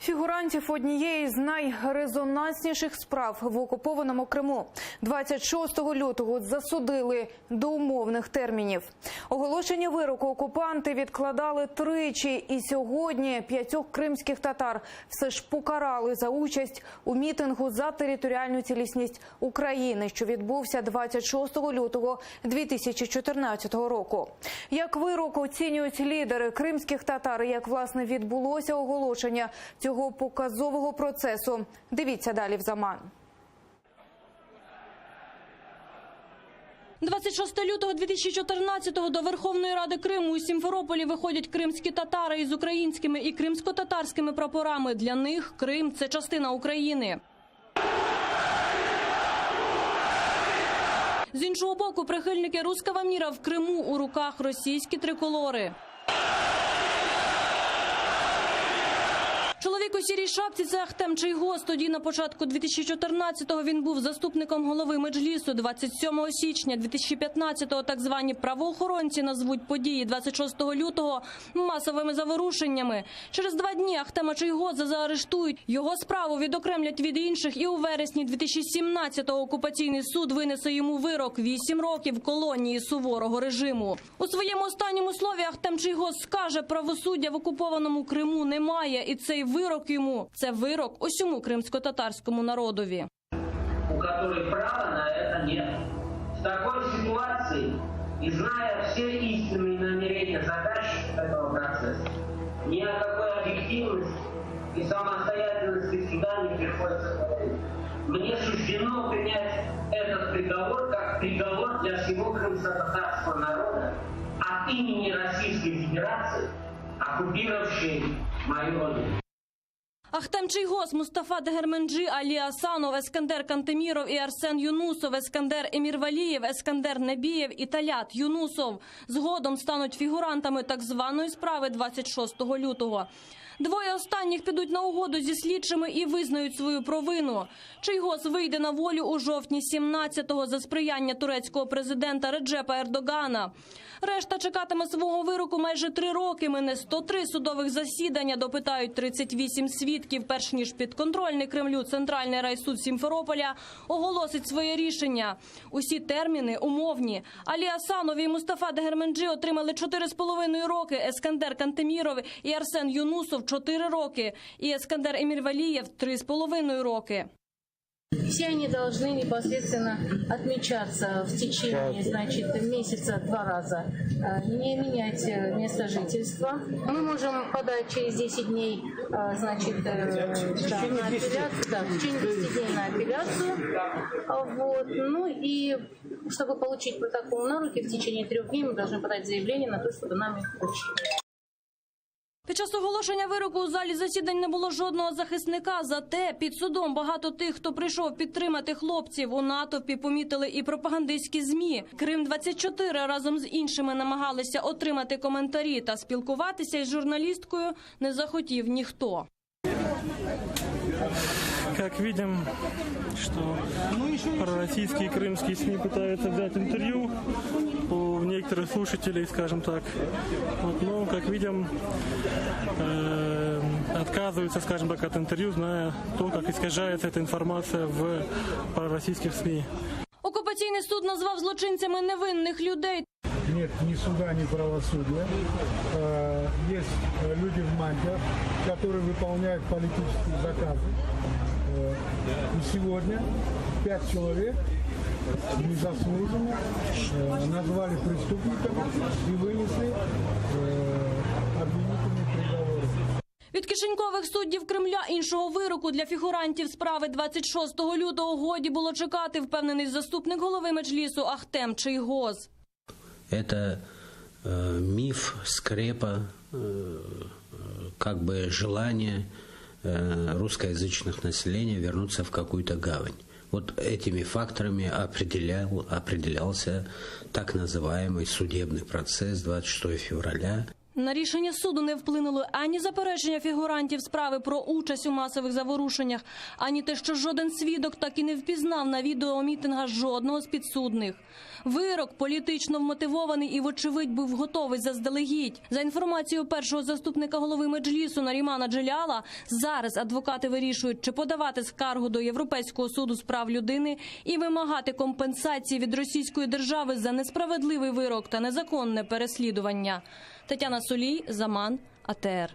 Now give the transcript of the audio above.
Фігурантів однієї з найрезонансніших справ в окупованому Криму 26 лютого засудили до умовних термінів. Оголошення вироку окупанти відкладали тричі, і сьогодні 5 кримських татар все ж покарали за участь у мітингу за територіальну цілісність України, що відбувся 26 лютого 2014 року. Як вирок оцінюють лідери кримських татар, як власне відбулося оголошення цього показового процесу. Дивіться далі в Заман. 26 лютого 2014-го до Верховної Ради Криму у Сімферополі виходять кримські татари із українськими і кримсько-татарськими прапорами. Для них Крим – це частина України. З іншого боку, прихильники руського міра в Криму, у руках російські триколори. Чоловік у сірій шапці – це Ахтем Чийгоз. Тоді на початку 2014-го він був заступником голови Меджлісу. 27 січня 2015-го так звані правоохоронці назвуть події 26 лютого масовими заворушеннями. Через 2 дні Ахтема Чийгоза заарештують. Його справу відокремлять від інших, і у вересні 2017-го окупаційний суд винесе йому вирок – 8 років колонії суворого режиму. У своєму останньому слові Ахтем Чийгоз скаже: правосуддя в окупованому Криму немає, і цей вирок йому – це вирок усьому кримсько-татарському народові. У которых права на это нет. В такой ситуации, и зная все истинные намерения заказчиков этого процесса, ни о какой объективности и самостоятельности суда не приходится говорить. Мне суждено принять этот приговор как приговор для всего крымско-татарского народа от имени Российской Федерации, оккупировавшей мою родину. Ахтем Чийгоз, Мустафа Дегерменджи, Алі Асанов, Ескандер Кантеміров і Арсен Юнусов, Ескандер Емірвалієв, Ескандер Небієв і Талят Юнусов згодом стануть фігурантами так званої справи 26 лютого. 2 останніх підуть на угоду зі слідчими і визнають свою провину. Чийгоз вийде на волю у жовтні 17-го за сприяння турецького президента Реджепа Ердогана. Решта чекатиме свого вироку майже 3 роки. Мине 103 судових засідання, допитають 38 свідків, перш ніж підконтрольний Кремлю Центральний райсуд Сімферополя оголосить своє рішення. Усі терміни умовні. Алі Асанов і Мустафа Дегерменджи отримали 4,5 роки, Ескандер Кантеміров і Арсен Юнусов – 4 роки, і Ескандер Емірвалієв – 3,5 роки. Все они должны непосредственно отмечаться в течение, значит, месяца 2 раза, не менять место жительства. Мы можем подать через 10 дней, значит, на апелляцию, в течение 10 дней на апелляцию. Вот. Ну и чтобы получить протокол на руки, в течение 3 дней мы должны подать заявление на то, чтобы нам их вручили. Під час оголошення вироку у залі засідань не було жодного захисника. Зате під судом багато тих, хто прийшов підтримати хлопців. У натовпі помітили і пропагандистські ЗМІ. Крим-24 разом з іншими намагалися отримати коментарі, та спілкуватися із журналісткою не захотів ніхто. Как видим, что пророссийские крымские СМИ пытаются взять интервью у некоторых слушателей, скажем так. Вот, но, как видим, отказываются, скажем так, от интервью, зная то, как искажается эта информация в пророссийских СМИ. Окупаційний суд назвав злочинцями невинних людей. Нет ни суда, ни правосудия. Есть люди в мантиях, которые выполняют политические заказы. И сегодня 5 человек незаслуженно назвали преступниками и вынесли обвинительный приговор. Від кишенькових суддів Кремля іншого вироку для фігурантів справи 26 лютого годі було чекати, впевнений заступник голови Меджлісу Ахтем Чийгоз. Это миф, скрепа, как бы желание русскоязычных населения вернуться в какую-то гавань. Вот этими факторами определялся так называемый судебный процесс 26 февраля. На рішення суду не вплинуло ані заперечення фігурантів справи про участь у масових заворушеннях, ані те, що жоден свідок так і не впізнав на відео мітинга жодного з підсудних. Вирок політично вмотивований і, вочевидь, був готовий заздалегідь. За інформацією першого заступника голови Меджлісу Нарімана Джеляла, зараз адвокати вирішують, чи подавати скаргу до Європейського суду з прав людини і вимагати компенсації від російської держави за несправедливий вирок та незаконне переслідування. Тетяна Солій, Заман, АТР.